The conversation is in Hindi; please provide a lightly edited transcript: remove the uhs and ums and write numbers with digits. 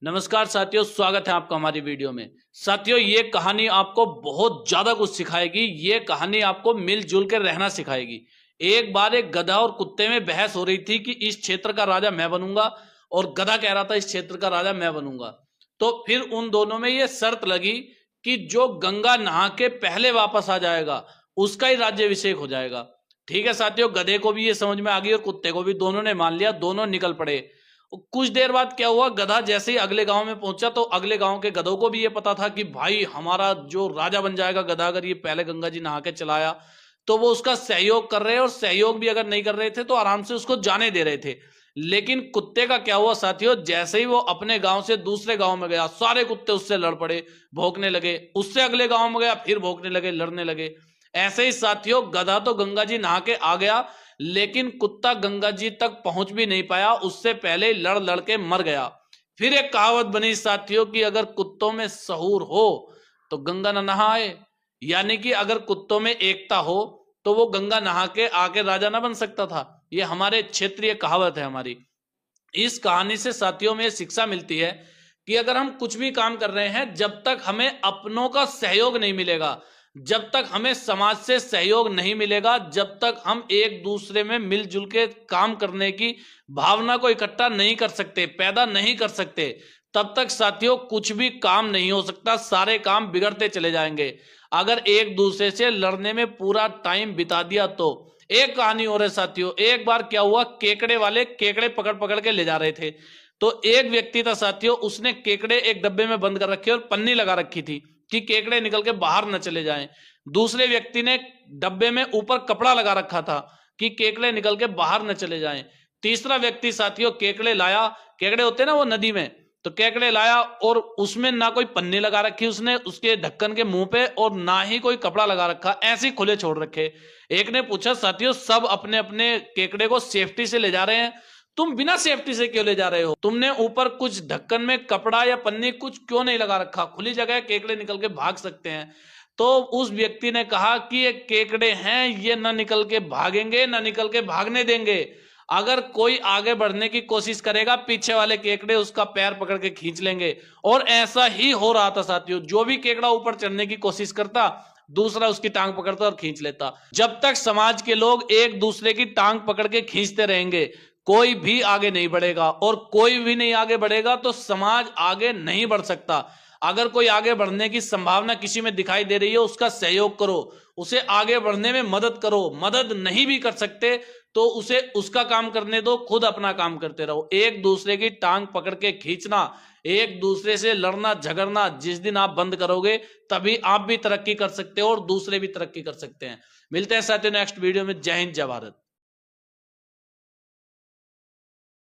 नमस्कार साथियों, स्वागत है आपका हमारी वीडियो में। साथियों, ये कहानी आपको बहुत ज्यादा कुछ सिखाएगी। ये कहानी आपको मिलजुल कर रहना सिखाएगी। एक बार एक गधा और कुत्ते में बहस हो रही थी कि इस क्षेत्र का राजा मैं बनूंगा, और गधा कह रहा था इस क्षेत्र का राजा मैं बनूंगा। तो फिर उन दोनों में ये शर्त लगी कि जो गंगा नहा के पहले वापस आ जाएगा उसका ही राज्याभिषेक हो जाएगा। ठीक है साथियों, गधे को भी ये समझ में आ गई और कुत्ते को भी। दोनों ने मान लिया, दोनों निकल पड़े। कुछ देर बाद क्या हुआ, गधा जैसे ही अगले गांव में पहुंचा तो अगले गांव के गधों को भी ये पता था कि भाई हमारा जो राजा बन जाएगा गधा, अगर ये पहले गंगा जी नहा के चलाया। तो वो उसका सहयोग कर रहे हैं, और सहयोग भी अगर नहीं कर रहे थे तो आराम से उसको जाने दे रहे थे। लेकिन कुत्ते का क्या हुआ साथियों, जैसे ही वो अपने गांव से दूसरे गांव में गया, सारे कुत्ते उससे लड़ पड़े, भौंकने लगे। उससे अगले गांव में गया, फिर भौंकने लगे, लड़ने लगे। ऐसे ही साथियों, गधा तो गंगा जी नहा के आ गया, लेकिन कुत्ता गंगा जी तक पहुंच भी नहीं पाया, उससे पहले लड़ लड़ के मर गया। फिर एक कहावत बनी साथियों कि अगर कुत्तों में सहूर हो तो गंगा न नहाए। यानी कि अगर कुत्तों में एकता हो तो वो गंगा नहा के आके राजा ना बन सकता था। ये हमारे क्षेत्रीय कहावत है हमारी। इस कहानी से साथियों में शिक्षा मिलती है कि अगर हम कुछ भी काम कर रहे हैं, जब तक हमें अपनों का सहयोग नहीं मिलेगा, जब तक हमें समाज से सहयोग नहीं मिलेगा, जब तक हम एक दूसरे में मिलजुल के काम करने की भावना को इकट्ठा नहीं कर सकते, पैदा नहीं कर सकते, तब तक साथियों कुछ भी काम नहीं हो सकता। सारे काम बिगड़ते चले जाएंगे। अगर एक दूसरे से लड़ने में पूरा टाइम बिता दिया तो। एक कहानी और है साथियों। एक बार क्या हुआ, केकड़े वाले केकड़े पकड़ पकड़ के ले जा रहे थे। तो एक व्यक्ति था साथियों, उसने केकड़े एक डब्बे में बंद कर रखे और पन्नी लगा रखी थी कि केकड़े निकल के बाहर न चले जाएं। दूसरे व्यक्ति ने डब्बे में ऊपर कपड़ा लगा रखा था कि केकड़े निकल के बाहर न चले जाएं। तीसरा व्यक्ति साथियों केकड़े लाया, केकड़े होते ना वो नदी में, तो केकड़े लाया और उसमें ना कोई पन्नी लगा रखी उसने उसके ढक्कन के मुंह पे, और ना ही कोई कपड़ा लगा रखा, ऐसे ही खुले छोड़ रखे। एक ने पूछा साथियों, सब अपने अपने केकड़े को सेफ्टी से ले जा रहे हैं, तुम बिना सेफ्टी से क्यों ले जा रहे हो? तुमने ऊपर कुछ ढक्कन में कपड़ा या पन्नी कुछ क्यों नहीं लगा रखा? खुली जगह केकड़े निकल के भाग सकते हैं। तो उस व्यक्ति ने कहा कि ये केकड़े हैं, ये ना निकल के भागेंगे ना निकल के भागने देंगे। अगर कोई आगे बढ़ने की कोशिश करेगा, पीछे वाले केकड़े उसका पैर पकड़ के खींच लेंगे। और ऐसा ही हो रहा था साथियों। जो भी केकड़ा ऊपर चढ़ने की कोशिश करता, दूसरा उसकी टांग पकड़ता और खींच लेता। जब तक समाज के लोग एक दूसरे की टांग पकड़ के खींचते रहेंगे, कोई भी आगे नहीं बढ़ेगा। और कोई भी नहीं आगे बढ़ेगा तो समाज आगे नहीं बढ़ सकता। अगर कोई आगे बढ़ने की संभावना किसी में दिखाई दे रही है, उसका सहयोग करो, उसे आगे बढ़ने में मदद करो। मदद नहीं भी कर सकते तो उसे उसका काम करने दो, खुद अपना काम करते रहो। एक दूसरे की टांग पकड़ के खींचना, एक दूसरे से लड़ना झगड़ना जिस दिन आप बंद करोगे, तभी आप भी तरक्की कर सकते हो और दूसरे भी तरक्की कर सकते हैं। मिलते हैं साथियों नेक्स्ट वीडियो में। जय हिंद, जय भारत।